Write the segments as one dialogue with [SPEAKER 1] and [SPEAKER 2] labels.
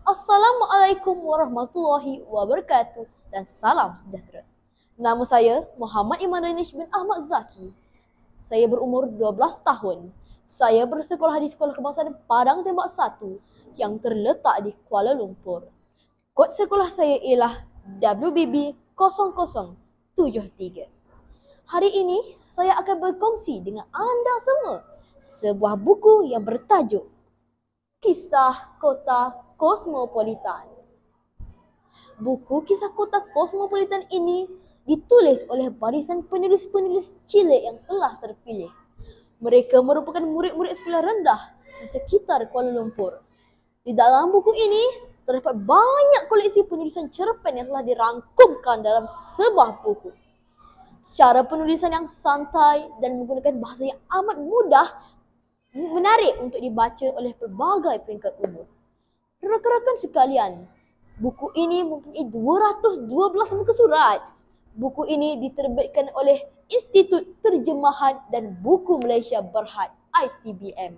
[SPEAKER 1] Assalamualaikum warahmatullahi wabarakatuh dan salam sejahtera. Nama saya Muhammad Iman Danish bin Ahmad Zaki. Saya berumur 12 tahun. Saya bersekolah di Sekolah Kebangsaan Padang Tembak 1 yang terletak di Kuala Lumpur. Kod sekolah saya ialah WBB 0073. Hari ini saya akan berkongsi dengan anda semua sebuah buku yang bertajuk Kisah Kota Kosmopolitan. Buku Kisah Kota Kosmopolitan ini ditulis oleh barisan penulis-penulis cilik yang telah terpilih. Mereka merupakan murid-murid sekolah rendah di sekitar Kuala Lumpur. Di dalam buku ini terdapat banyak koleksi penulisan cerpen yang telah dirangkumkan dalam sebuah buku. Cara penulisan yang santai dan menggunakan bahasa yang amat mudah menarik untuk dibaca oleh pelbagai peringkat umur. Rakan-rakan sekalian, buku ini mempunyai 212 muka surat. Buku ini diterbitkan oleh Institut Terjemahan dan Buku Malaysia Berhad (ITBM)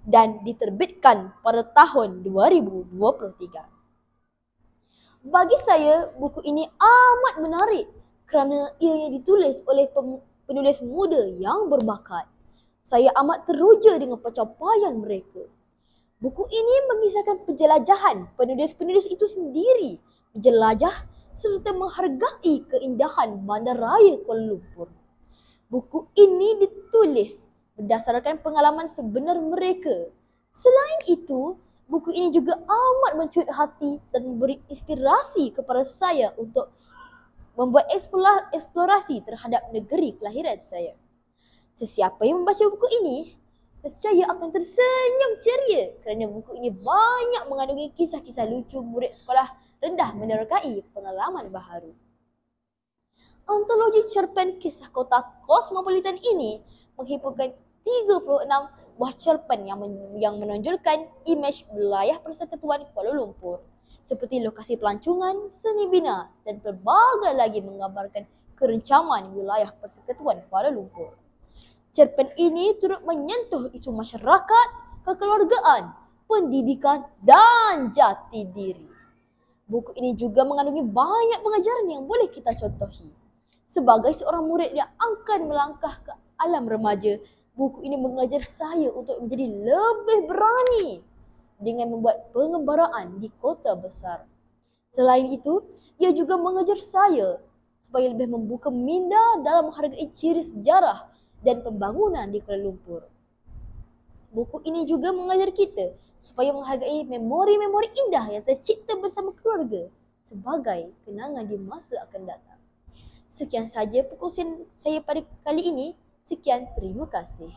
[SPEAKER 1] dan diterbitkan pada tahun 2023. Bagi saya, buku ini amat menarik kerana ianya ditulis oleh penulis muda yang berbakat. Saya amat teruja dengan pencapaian mereka. Buku ini mengisahkan penjelajahan penulis-penulis itu sendiri, menjelajah serta menghargai keindahan bandaraya Kuala Lumpur. Buku ini ditulis berdasarkan pengalaman sebenar mereka. Selain itu, buku ini juga amat mencuit hati dan memberi inspirasi kepada saya untuk membuat eksplorasi terhadap negeri kelahiran saya. Sesiapa yang membaca buku ini, nescaya akan tersenyum ceria kerana buku ini banyak mengandungi kisah-kisah lucu murid sekolah rendah menerokai pengalaman baharu. Antologi cerpen Kisah Kota Kosmopolitan ini menghimpunkan 36 buah cerpen yang menonjolkan imej wilayah Persekutuan Kuala Lumpur seperti lokasi pelancongan, seni bina dan pelbagai lagi menggambarkan kerencaman wilayah Persekutuan Kuala Lumpur. Cerpen ini turut menyentuh isu masyarakat, kekeluargaan, pendidikan dan jati diri. Buku ini juga mengandungi banyak pengajaran yang boleh kita contohi. Sebagai seorang murid yang akan melangkah ke alam remaja, buku ini mengajar saya untuk menjadi lebih berani dengan membuat pengembaraan di kota besar. Selain itu, ia juga mengajar saya supaya lebih membuka minda dalam menghargai ciri sejarah dan pembangunan di Kuala Lumpur. Buku ini juga mengajar kita supaya menghargai memori-memori indah yang tercipta bersama keluarga sebagai kenangan di masa akan datang. Sekian saja perkongsian saya pada kali ini. Sekian, terima kasih.